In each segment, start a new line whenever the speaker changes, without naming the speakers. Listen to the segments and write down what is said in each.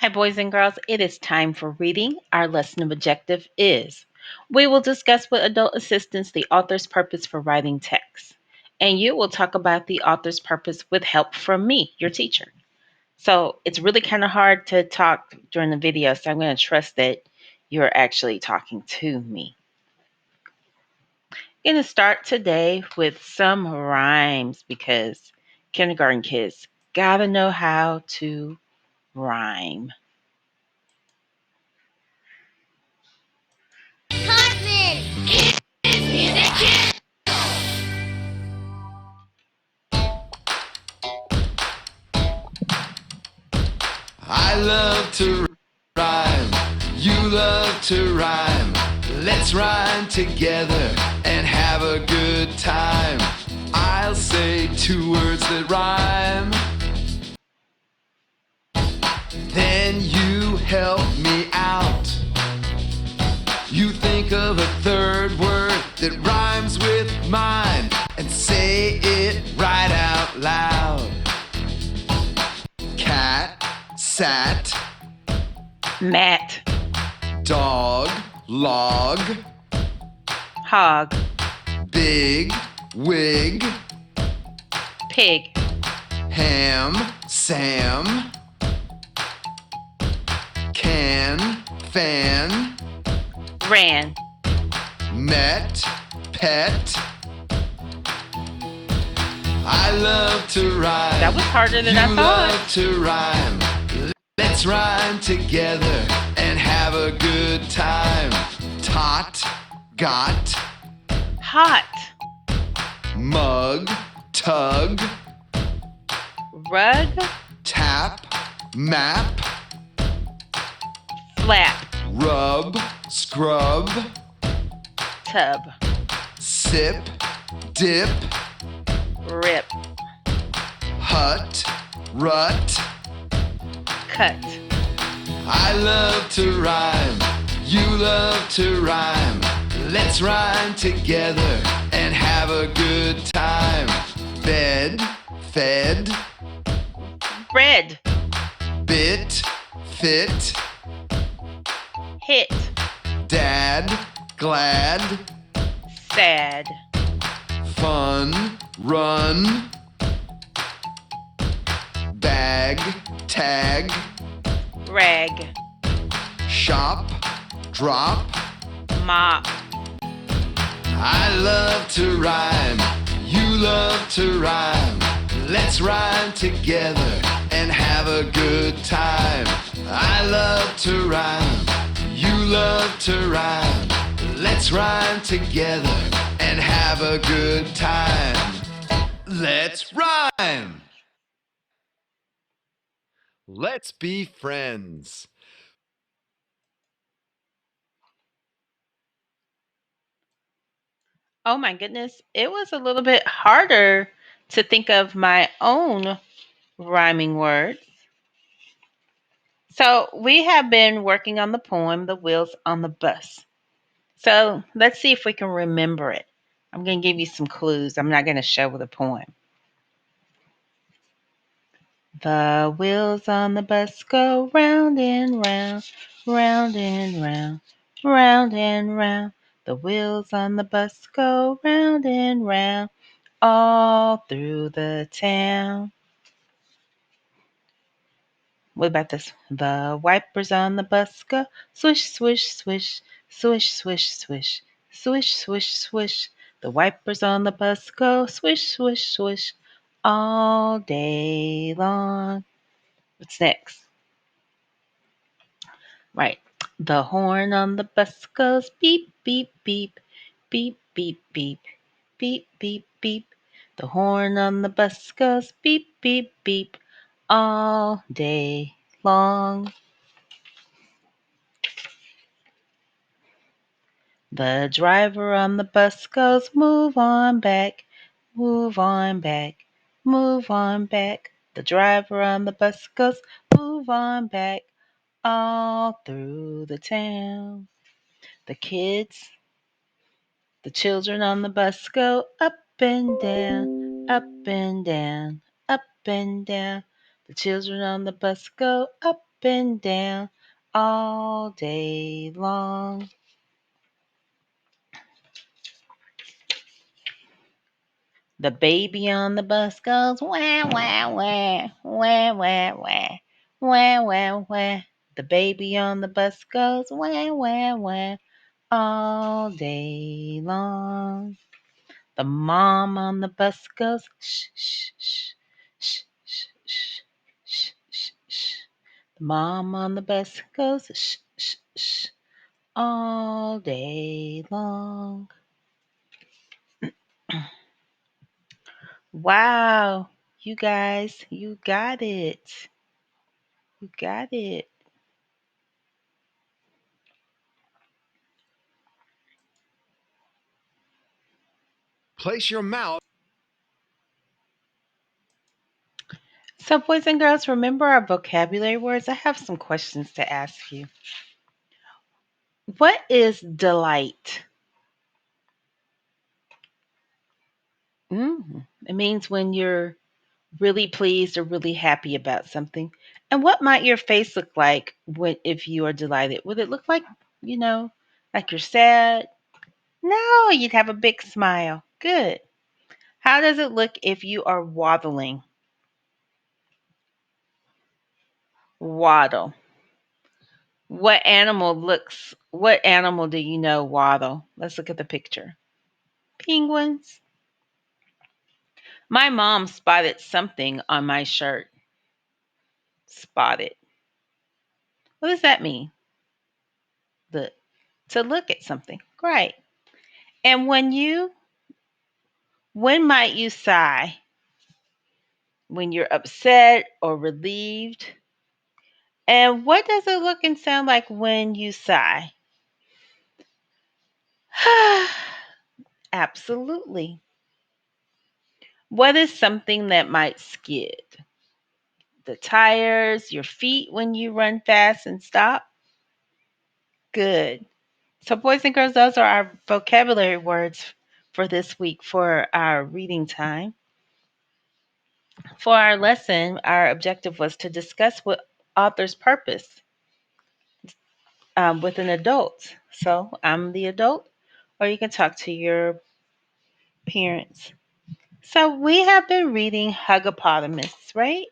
Hi, boys and girls. It is time for reading. Our lesson objective is we will discuss with adult assistants the author's purpose for writing text, and you will talk about the author's purpose with help from me, your teacher. So it's really kind of hard to talk during the video, so I'm going to trust that you're actually talking to me. I'm going to start today with some rhymes because kindergarten kids gotta know how to rhyme.
I love to rhyme, you love to rhyme. Let's rhyme together and have a good time. I'll say 2 words that rhyme, then you help me out. You think of a 3rd word that rhymes with mine and say it right out loud. Cat, sat,
Matt,
dog, log,
hog,
big, wig,
pig,
ham, Sam, can, fan,
ran.
met, pet. I love to rhyme.
That was harder than
you
I thought.
love to rhyme. Let's rhyme together and have a good time. Tot, got,
Hot,
mug, tug,
rug,
tap, map,
flap,
rub, scrub,
tub,
sip, dip,
rip,
hut, rut.
cut.
I love to rhyme, you love to rhyme. Let's rhyme together and have a good time. Bed, fed,
Bread,
bit, fit,
hit,
dad, glad,
sad,
fun, run, bag, tag,
rag,
shop, drop.
mop.
I love to rhyme, you love to rhyme. Let's rhyme together and have a good time. I love to rhyme, you love to rhyme. Let's rhyme together and have a good time. Let's rhyme. Let's be friends.
Oh my goodness, it was a little bit harder to think of my own rhyming words. So we have been working on the poem, The Wheels on the Bus. So let's see if we can remember it. I'm going to give you some clues. I'm not going to show the poem. The wheels on the bus go round and round, round and round, round and round. The wheels on the bus go round and round, all through the town. What about this? The wipers on the bus go swish, swish, swish, swish, swish, swish, swish, swish, swish. The wipers on the bus go swish, swish, swish, all day long. What's next? Right. The horn on the bus goes beep, beep, beep, beep, beep, beep, beep, beep, beep. The horn on the bus goes beep, beep, beep, all day long. The driver on the bus goes move on back, move on back, move on back. The driver on the bus goes move on back, all through the town. The kids The children on the bus go up and down, up and down, up and down. The children on the bus go up and down all day long. The baby on the bus goes wah wah wah wah wah wah wah wah wah. The baby on the bus goes wah wah wah all day long. The mom on the bus goes shh shh shh shh shh shh shh shh shh. The mom on the bus goes shh shh shh all day long. Wow, you guys, you got it. You got it.
Place your mouth.
So, boys and girls, remember our vocabulary words? I have some questions to ask you. What is delight? It means when you're really pleased or really happy about something. And what might your face look like when if you are delighted? Would it look like, you know, like you're sad? No, you'd have a big smile. Good. How does it look if you are waddling? Waddle. What animal do you know waddle? Let's look at the picture. Penguins. My mom spotted something on my shirt. Spotted. What does that mean? The to look at something. Great. And when might you sigh? When you're upset or relieved? And what does it look and sound like when you sigh? Absolutely. What is something that might skid? The tires, your feet when you run fast and stop? Good. So, boys and girls, those are our vocabulary words for this week for our reading time. For our lesson, our objective was to discuss what author's purpose with an adult. So, I'm the adult, or you can talk to your parents. So, we have been reading Hugopotamus, right?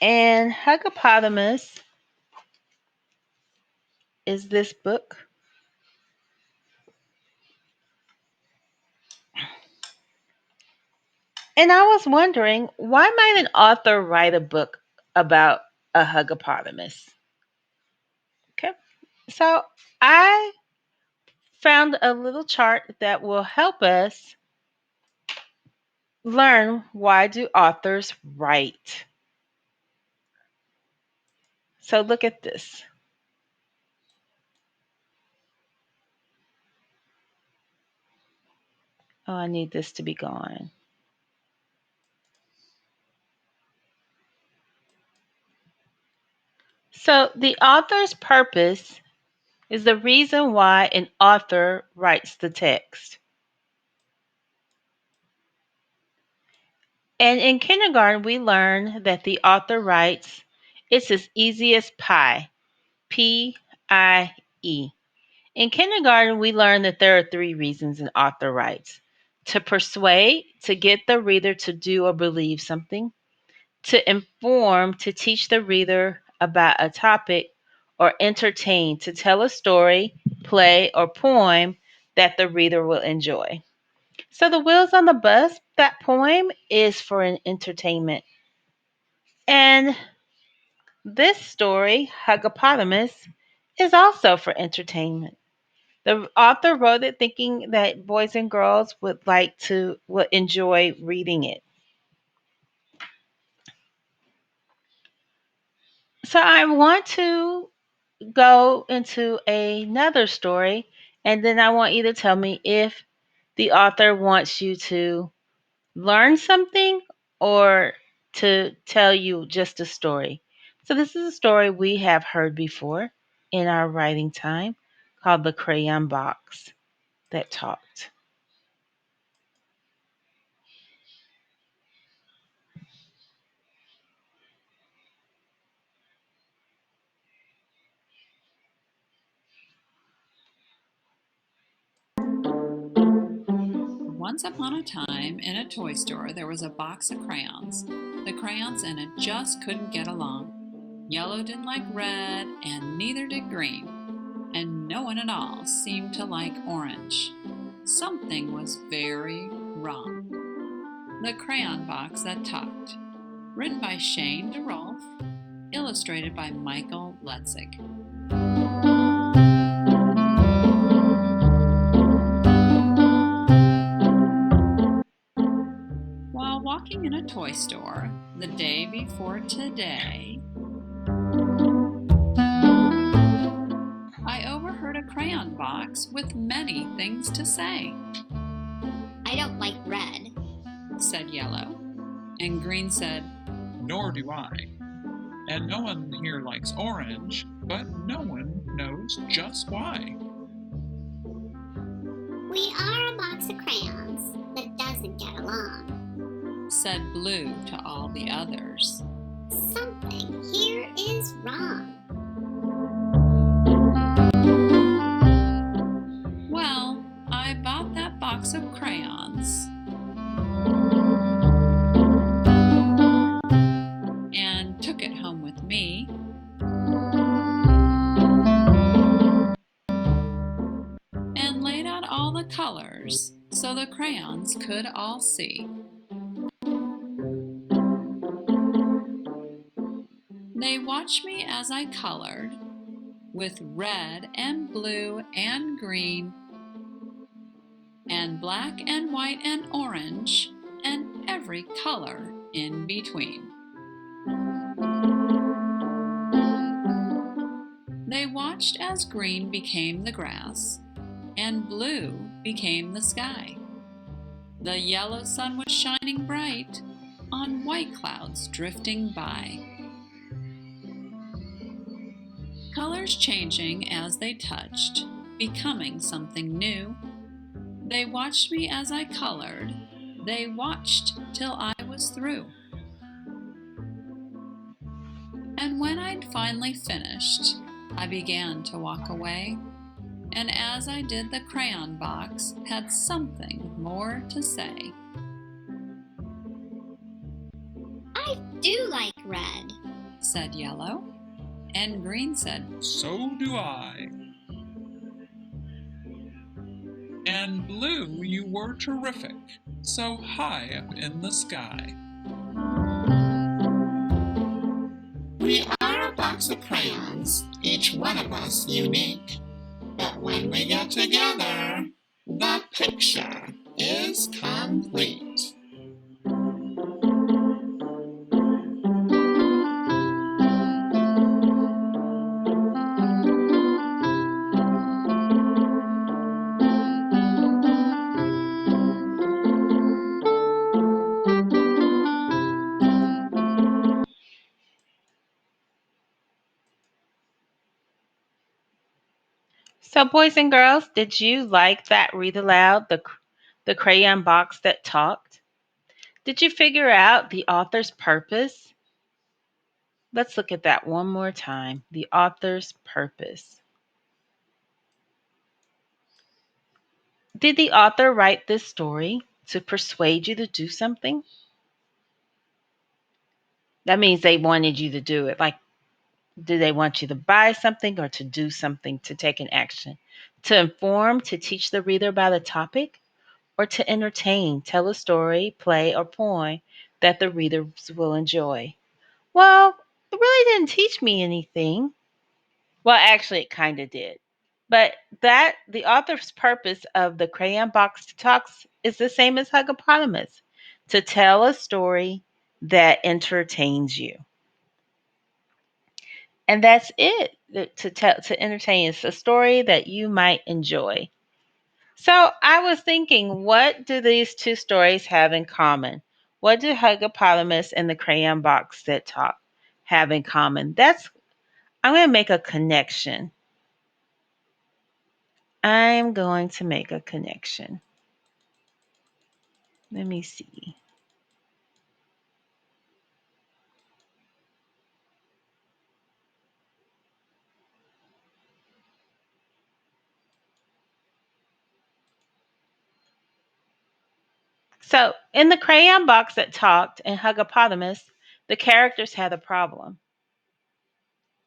And Hugopotamus is this book. And I was wondering, why might an author write a book about a Hugopotamus? Okay. So I found a little chart that will help us learn why do authors write. So look at this. Oh, I need this to be gone. So the author's purpose is the reason why an author writes the text. And in kindergarten, we learn that the author writes, it's as easy as pie, P-I-E. In kindergarten, we learn that there are three reasons an author writes: to persuade, to get the reader to do or believe something; to inform, to teach the reader about a topic; or entertain, to tell a story, play, or poem that the reader will enjoy. So, The Wheels on the Bus, that poem is for an entertainment. And this story, Hugopotamus, is also for entertainment. The author wrote it thinking that boys and girls would enjoy reading it. So I want to go into another story, and then I want you to tell me if the author wants you to learn something or to tell you just a story. So this is a story we have heard before in our writing time called The Crayon Box That Talked.
Once upon a time, in a toy store, there was a box of crayons. The crayons in it just couldn't get along. Yellow didn't like red, and neither did green. And no one at all seemed to like orange. Something was very wrong. The Crayon Box That Talked. Written by Shane DeRolf. Illustrated by Michael Letzig. While walking in a toy store the day before today, I overheard a crayon box with many things to say.
I don't like red,
said Yellow. And Green said,
Nor do I. And no one here likes orange, but no one knows just why.
We are a box of crayons that doesn't get along,
said Blue to all the others.
Something here is wrong.
Well, I bought that box of crayons and took it home with me. And laid out all the colors so the crayons could all see. They watched me as I colored with red and blue and green and black and white and orange and every color in between. They watched as green became the grass and blue became the sky. The yellow sun was shining bright on white clouds drifting by. Colors changing as they touched, becoming something new. They watched me as I colored. They watched till I was through. And when I'd finally finished, I began to walk away. And as I did, the crayon box had something more to say.
I do like red,
said Yellow. And Green said,
So do I. And Blue, you were terrific, so high up in the sky.
We are a box of crayons, each one of us unique. But when we get together, the picture is complete.
So, boys and girls, did you like that read aloud, the crayon box that talked? Did you figure out the author's purpose? Let's look at that one more time. The author's purpose. Did the author write this story to persuade you to do something? That means they wanted you to do it. Like, do they want you to buy something or to do something, to take an action? To inform, to teach the reader about a topic? Or to entertain, tell a story, play, or poem that the readers will enjoy? Well, it really didn't teach me anything. Well, actually, it kind of did. But that the author's purpose of the Crayon Box Talks is the same as Hugopotamus, to tell a story that entertains you. And that's it. To entertain. It's a story that you might enjoy. So I was thinking, what do these two stories have in common? What do Hugopotamus and the Crayon Box That Talk have in common? I'm going to make a connection. I'm going to make a connection. Let me see. So, in the crayon box that talked and Huggopotamus, the characters had a problem,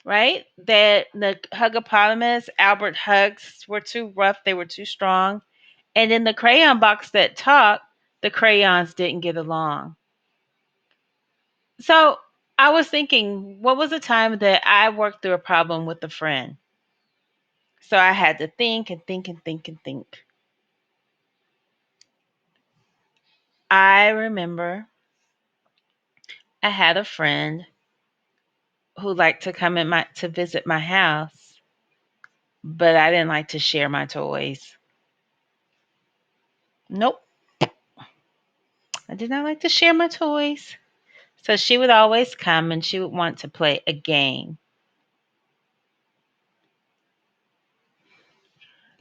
right? That the Huggopotamus, Albert Hugs were too rough, they were too strong. And in the crayon box that talked, the crayons didn't get along. So, I was thinking, what was a time that I worked through a problem with a friend? So, I had to think and think and think and think. I remember I had a friend who liked to come to visit my house, but I didn't like to share my toys. Nope, I did not like to share my toys. So she would always come and she would want to play a game.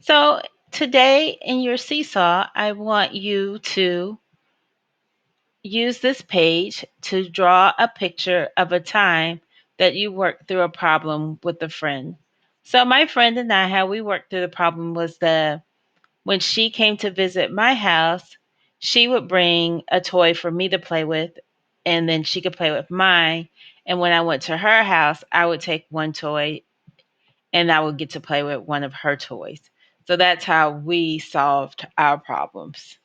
So today in your seesaw, I want you to use this page to draw a picture of a time that you worked through a problem with a friend. So my friend and I, how we worked through the problem was when she came to visit my house, she would bring a toy for me to play with, and then she could play with mine. And when I went to her house, I would take one toy and I would get to play with one of her toys. So that's how we solved our problems.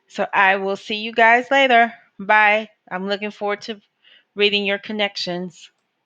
So I will see you guys later. Bye. I'm looking forward to reading your connections.